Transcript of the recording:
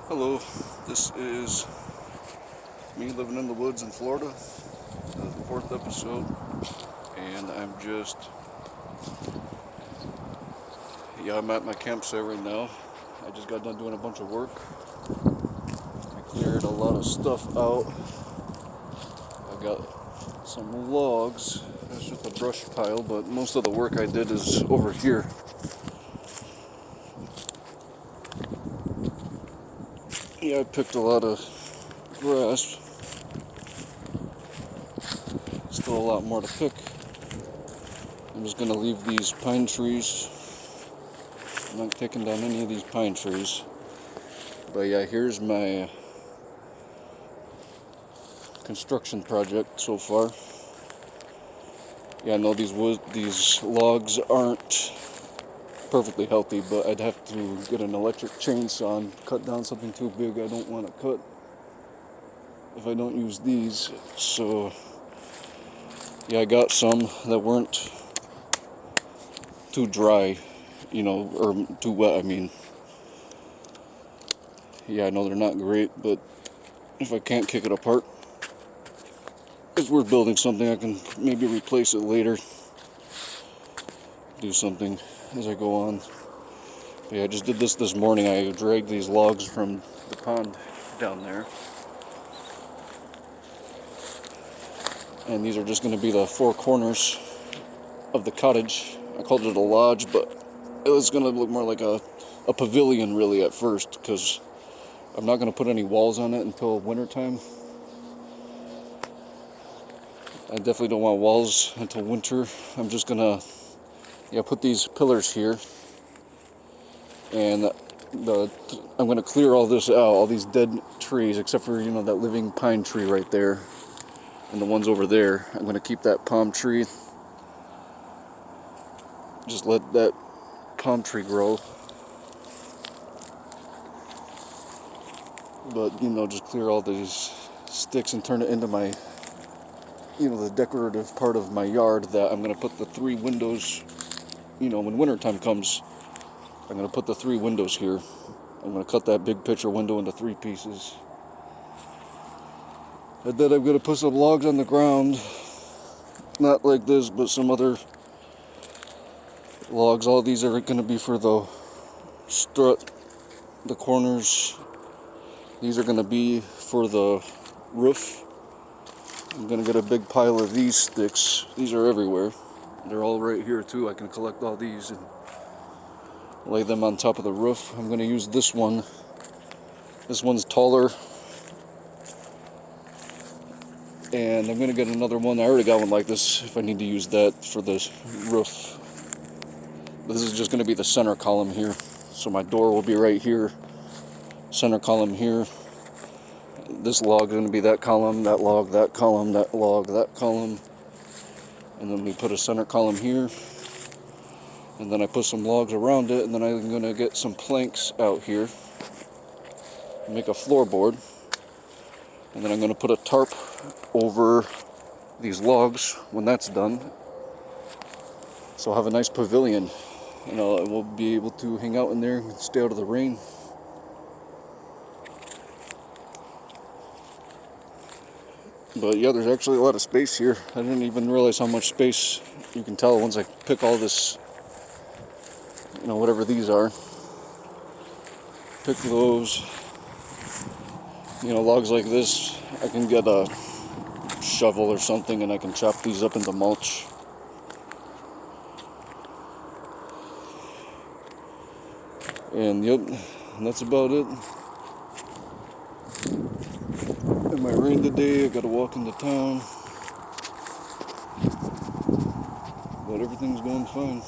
Hello, this is me living in the woods in Florida, the fourth episode, and I'm at my campsite right now. I just got done doing a bunch of work. I cleared a lot of stuff out. I got some logs. That's just a brush pile, but most of the work I did is over here. Yeah, I picked a lot of grass. Still a lot more to pick. I'm just going to leave these pine trees. I'm not taking down any of these pine trees. But yeah, here's my construction project so far. Yeah, I know these logs aren't perfectly healthy, but I'd have to get an electric chainsaw and cut down something too big I don't want to cut if I don't use these. So yeah, I got some that weren't too dry, or too wet, I mean. Yeah, I know they're not great, but if I can't kick it apart, it's worth building something. I can maybe replace it later, do something as I go on. But yeah, I just did this morning. I dragged these logs from the pond down there. And these are just going to be the four corners of the cottage. I called it a lodge, but it was going to look more like a pavilion really at first, because I'm not going to put any walls on it until wintertime. I definitely don't want walls until winter. I'm just going to put these pillars here. And I'm going to clear all this out, all these dead trees, except for, that living pine tree right there. And the ones over there, I'm going to keep that palm tree. Just let that palm tree grow. But, just clear all these sticks and turn it into my, the decorative part of my yard that I'm going to put the 3 windows, when wintertime comes, I'm going to put the 3 windows here. I'm going to cut that big picture window into 3 pieces. And then I'm going to put some logs on the ground. Not like this, but some other logs. All these are going to be for the strut, the corners. These are going to be for the roof. I'm going to get a big pile of these sticks. These are everywhere. They're all right here too. I can collect all these and lay them on top of the roof. I'm going to use this one. This one's taller. And I'm going to get another one. I already got one like this if I need to use that for the roof. But this is just going to be the center column here. So my door will be right here. Center column here. This log is going to be that column, that log, that column, that log, that column. And then we put a center column here. And then I put some logs around it. And then I'm going to get some planks out here. Make a floorboard. And then I'm going to put a tarp over these logs when that's done. So I'll have a nice pavilion. And we'll be able to hang out in there and stay out of the rain. But yeah, there's actually a lot of space here. I didn't even realize how much space. You can tell once I pick all this, whatever these are. Pick those. Logs like this, I can get a shovel or something and I can chop these up into mulch. And yep, that's about it. It might rain today, I gotta walk into town. But everything's going fine.